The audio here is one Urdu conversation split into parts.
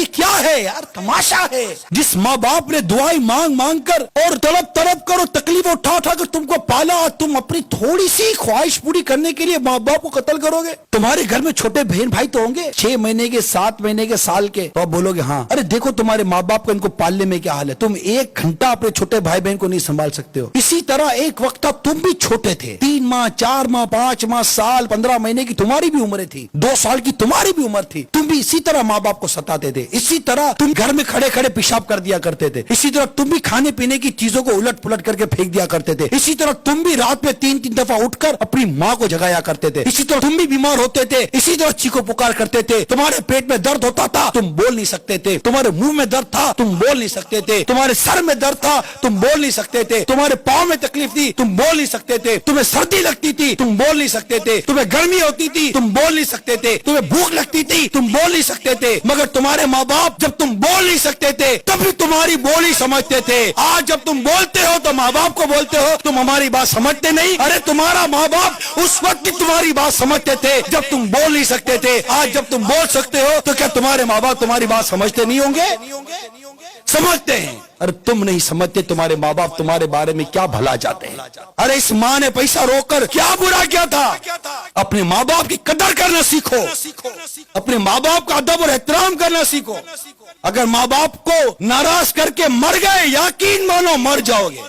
یہ کیا ہے یار؟ تماشا ہے. جس ماں باپ نے دعائیں مانگ مانگ کر اور طلب کر اور تکلیف اٹھا اٹھا کر تم کو پالا، تم اپنی تھوڑی سی خواہش پوری کرنے کے لیے ماں باپ کو قتل کرو گے. تمہارے گھر میں چھوٹے بہن بھائی تو ہوں گے، 6 مہینے کے، 7 مہینے کے، سال کے، تو آپ بولو گے ہاں ارے دیکھو تمہارے ماں باپ کا ان کو پالنے میں کیا حال ہے. تم 1 گھنٹہ اپنے چھوٹے بھائی بہن کو نہیں سنبھال سکتے ہو. اسی طرح ایک وقت تھا تم بھی چھوٹے تھے، 3 ماہ 4 ماہ 5 ماہ سال 15 مہینے کی تمہاری بھی عمریں تھی، 2 سال کی تمہاری بھی عمر تھی. تم بھی اسی طرح ماں باپ کو ستاتے تھے، اسی طرح تم گھر میں کھڑے کھڑے پیشاب کر دیا کرتے تھے، اسی طرح تم بھی کھانے پینے کی چیزوں کو الٹ پلٹ کر کے پھینک دیا کرتے تھے، اسی طرح تم بھی رات میں 3 دفعہ اٹھ کر اپنی ماں کو جگایا کرتے تھے، اسی طرح تم بھی بیمار ہوتے تھے، اسی طرح چیخو پکار کرتے تھے. تمہارے پیٹ میں درد ہوتا تھا، تم بول نہیں سکتے تھے. تمہارے منہ میں درد تھا، تم بول نہیں سکتے تھے. تمہارے سر میں درد تھا، تم بول نہیں سکتے تھے. تمہارے پاؤں میں تکلیف تھی، تم بول نہیں سکتے تھے. تمہیں سردی لگتی تھی، تم بول نہیں سکتے تھے. تمہیں گرمی ہوتی تھی، تم بول نہیں سکتے تھے. تمہیں بھوک لگتی تھی، تم بول نہیں سکتے تھے. مگر تمہارے ماں باپ جب تم بول نہیں سکتے تھے تب بھی تمہاری بولی سمجھتے تھے. آج جب تم بولتے ہو تو ماں باپ کو بولتے ہو تم ہماری بات سمجھتے نہیں. ارے تمہارا ماں باپ اس وقت تمہاری بات سمجھتے تھے جب تم بول نہیں سکتے تھے. آج جب تم بول سکتے ہو تو کیا تمہارے ماں باپ تمہاری بات سمجھتے نہیں ہوں گے؟ سمجھتے ہیں. ارے تم نہیں سمجھتے تمہارے ماں باپ تمہارے بارے میں کیا بھلا چاہتے ہیں. ارے اس ماں نے پیسہ روک کر کیا برا کیا تھا؟ اپنے ماں باپ کی قدر کرنا سیکھو، اپنے ماں باپ کا ادب اور احترام کرنا سیکھو. اگر ماں باپ کو ناراض کر کے مر گئے یقین مانو مر جاؤ گے.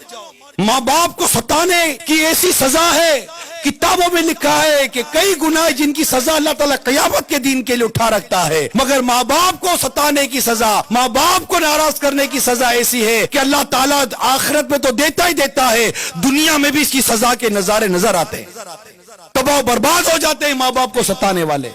ماں باپ کو ستانے کی ایسی سزا ہے، کتابوں میں لکھا ہے کہ کئی گناہ جن کی سزا اللہ تعالیٰ قیامت کے دن کے لیے اٹھا رکھتا ہے، مگر ماں باپ کو ستانے کی سزا، ماں باپ کو ناراض کرنے کی سزا ایسی ہے کہ اللہ تعالیٰ آخرت میں تو دیتا ہی دیتا ہے، دنیا میں بھی اس کی سزا کے نظارے نظر آتے ہیں. تباہ و برباد ہو جاتے ہیں ماں باپ کو ستانے والے.